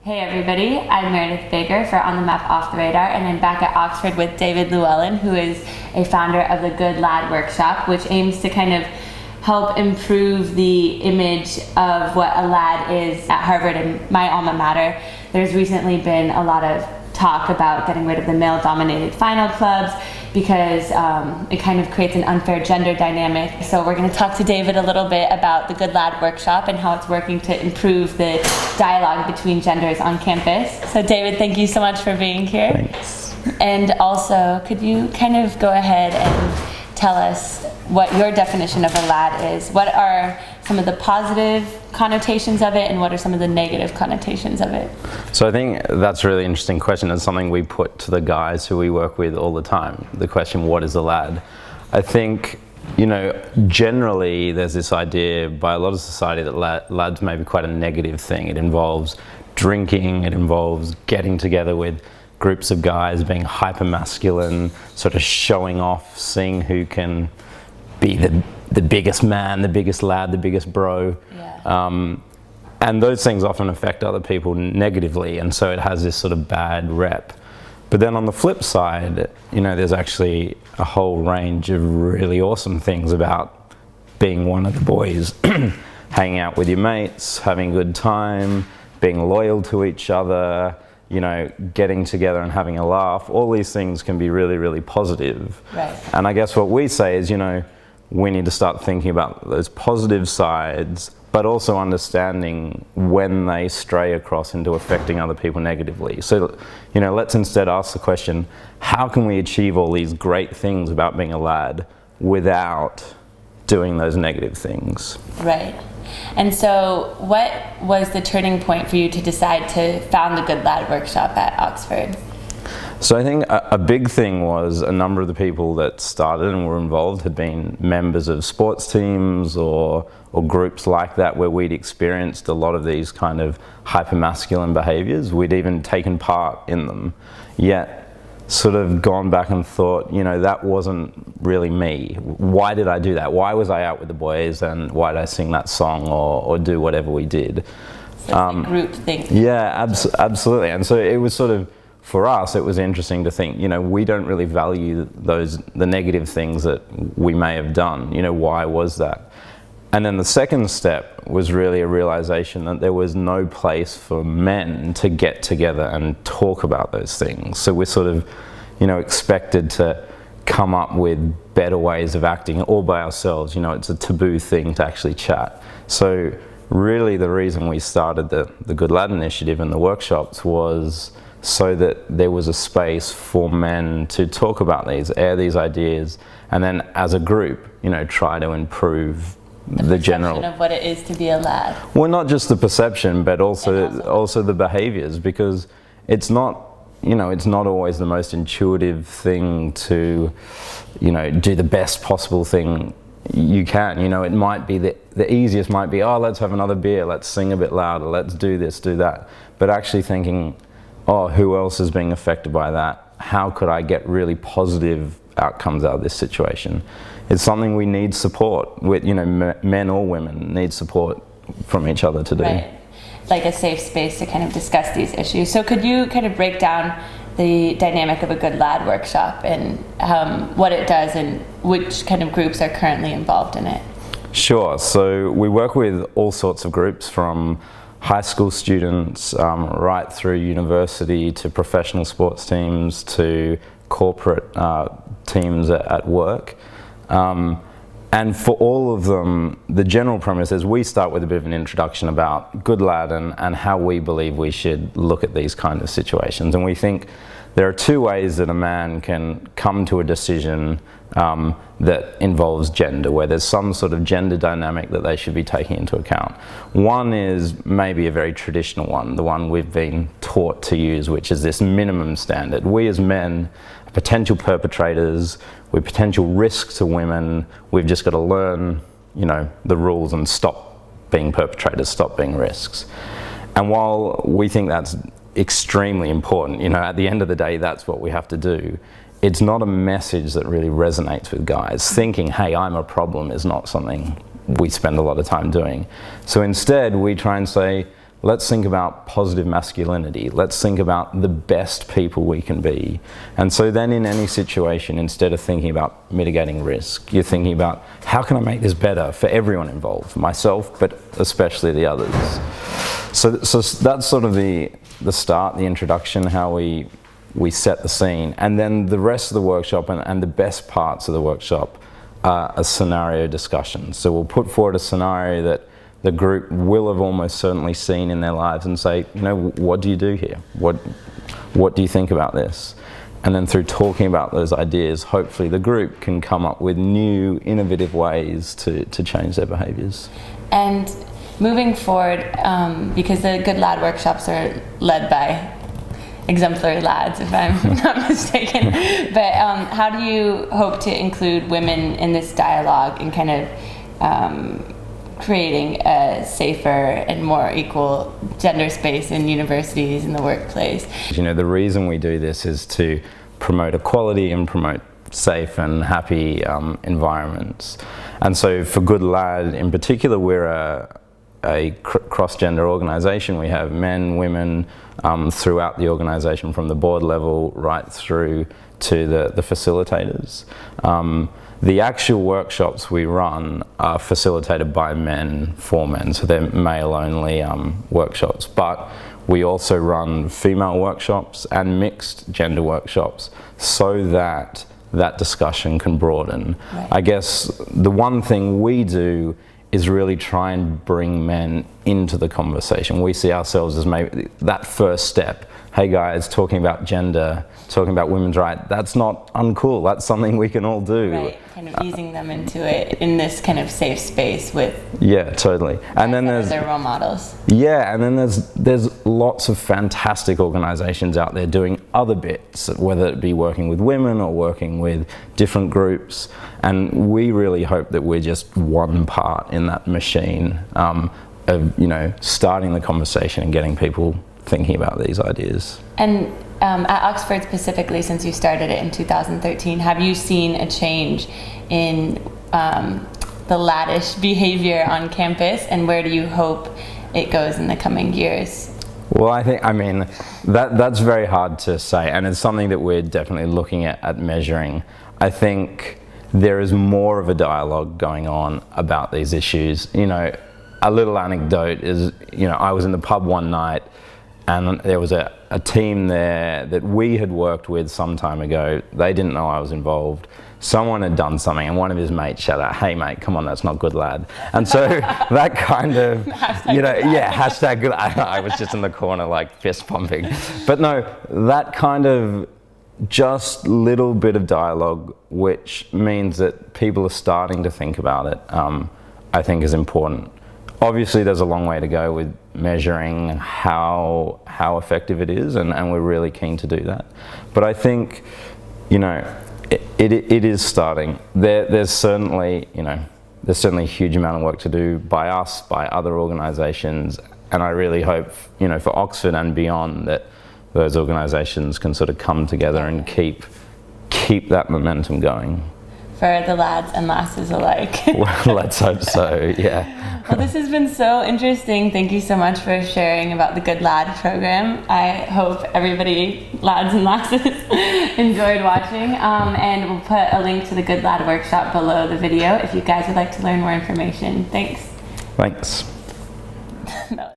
Hey everybody, I'm Meredith Baker for On the Map Off the Radar, and I'm back at Oxford with David Llewellyn, who is a founder of the Good Lad Workshop, which aims to kind of help improve the image of what a lad is at Harvard and my alma mater. There's recently been a lot of talk about getting rid of the male-dominated final clubs because it kind of creates an unfair gender dynamic. So we're going to talk to David a little bit about the Good Lad Workshop and how it's working to improve the dialogue between genders on campus. So David, thank you so much for being here. Thanks. And also, could you kind of go ahead and tell us what your definition of a lad is? What are some of the positive connotations of it, and what are some of the negative connotations of it? So I think that's a really interesting question, and something we put to the guys who we work with all the time. The question, what is a lad? I think, generally there's this idea by a lot of society that lads may be quite a negative thing. It involves drinking, it involves getting together with groups of guys, being hyper masculine, sort of showing off, seeing who can be the biggest man, the biggest lad, the biggest bro. Yeah. And those things often affect other people negatively, and so it has this sort of bad rep. But then on the flip side, there's actually a whole range of really awesome things about being one of the boys, hanging out with your mates, having a good time, being loyal to each other, getting together and having a laugh. All these things can be really, really positive. Right. And I guess what we say is, we need to start thinking about those positive sides, but also understanding when they stray across into affecting other people negatively. So, let's instead ask the question, how can we achieve all these great things about being a lad without doing those negative things? Right. And so what was the turning point for you to decide to found the Good Lad Workshop at Oxford? So I think a big thing was a number of the people that started and were involved had been members of sports teams or groups like that where we'd experienced a lot of these kind of hyper-masculine behaviors. We'd even taken part in them, yet sort of gone back and thought, that wasn't really me. Why did I do that? Why was I out with the boys, and why did I sing that song or do whatever we did? So group thing. Yeah, absolutely. And so it was sort of, for us, it was interesting to think, we don't really value the negative things that we may have done. Why was that? And then the second step was really a realization that there was no place for men to get together and talk about those things. So we're sort of, expected to come up with better ways of acting all by ourselves. It's a taboo thing to actually chat. So really the reason we started the Good Lad Initiative and the workshops was so that there was a space for men to talk about these, air these ideas, and then as a group, try to improve the general of what it is to be a lad. Well, not just the perception, but also the behaviors, because it's not, it's not always the most intuitive thing to, do the best possible thing you can. It might be the easiest might be, oh, let's have another beer, let's sing a bit louder, let's do this, do that. But actually thinking, oh, who else is being affected by that? How could I get really positive outcomes out of this situation? It's something we need support with, men or women need support from each other to do. Right. Like a safe space to kind of discuss these issues. So could you kind of break down the dynamic of a Good Lad Workshop and what it does and which kind of groups are currently involved in it? Sure. So we work with all sorts of groups, from high school students right through university to professional sports teams to corporate teams at work. And for all of them, the general premise is we start with a bit of an introduction about Good Lad and how we believe we should look at these kind of situations. And we think there are two ways that a man can come to a decision that involves gender, where there's some sort of gender dynamic that they should be taking into account. One is maybe a very traditional one, the one we've been taught to use, which is this minimum standard. We as men are potential perpetrators, we're potential risks to women, we've just got to learn, the rules and stop being perpetrators, stop being risks. And while we think that's extremely important, at the end of the day, that's what we have to do, it's not a message that really resonates with guys. Thinking, hey, I'm a problem is not something we spend a lot of time doing. So instead, we try and say, let's think about positive masculinity. Let's think about the best people we can be. And so then in any situation, instead of thinking about mitigating risk, you're thinking about how can I make this better for everyone involved, myself, but especially the others. So that's sort of the start, the introduction, how we set the scene. And then the rest of the workshop and the best parts of the workshop are a scenario discussion. So we'll put forward a scenario that the group will have almost certainly seen in their lives and say, you know, what do you do here? What do you think about this? And then through talking about those ideas, hopefully the group can come up with new, innovative ways to change their behaviours. And moving forward, because the Good Lad workshops are led by exemplary lads, if I'm not mistaken, but how do you hope to include women in this dialogue and kind of creating a safer and more equal gender space in universities and the workplace? You know, the reason we do this is to promote equality and promote safe and happy environments. And so for Good Lad in particular, we're a cross-gender organisation. We have men, women throughout the organisation, from the board level right through to the facilitators. The actual workshops we run are facilitated by men for men, so they're male-only workshops. But we also run female workshops and mixed gender workshops so that that discussion can broaden. Right. I guess the one thing we do is really try and bring men into the conversation. We see ourselves as maybe that first step. Hey guys, talking about gender, talking about women's rights, that's not uncool. That's something we can all do. Right, kind of easing them into it in this kind of safe space with. Yeah, totally. And then there's their role models. Yeah, and then there's lots of fantastic organisations out there doing other bits, whether it be working with women or working with different groups. And we really hope that we're just one part in that machine of, you know, starting the conversation and getting people thinking about these ideas. And at Oxford specifically, since you started it in 2013, have you seen a change in the laddish behavior on campus, and where do you hope it goes in the coming years? Well, I mean, that's very hard to say, and it's something that we're definitely looking at measuring. I think there is more of a dialogue going on about these issues. You know, a little anecdote is, you know, I was in the pub one night and there was a team there that we had worked with some time ago. They didn't know I was involved. Someone had done something and one of his mates shouted out, "Hey mate, come on, that's not good lad." And so that kind of, you know, yeah, hashtag good. I was just in the corner like fist pumping. But no, that kind of just little bit of dialogue, which means that people are starting to think about it, I think is important. Obviously there's a long way to go with measuring how effective it is, and we're really keen to do that. But I think, you know, it is starting. There's certainly, you know, there's certainly a huge amount of work to do by us, by other organisations, and I really hope, you know, for Oxford and beyond, that those organisations can sort of come together and keep that momentum going. For the lads and lasses alike. Well, let's hope so, yeah. Well, this has been so interesting. Thank you so much for sharing about the Good Lad program. I hope everybody, lads and lasses, enjoyed watching. And we'll put a link to the Good Lad workshop below the video if you guys would like to learn more information. Thanks. Thanks. No.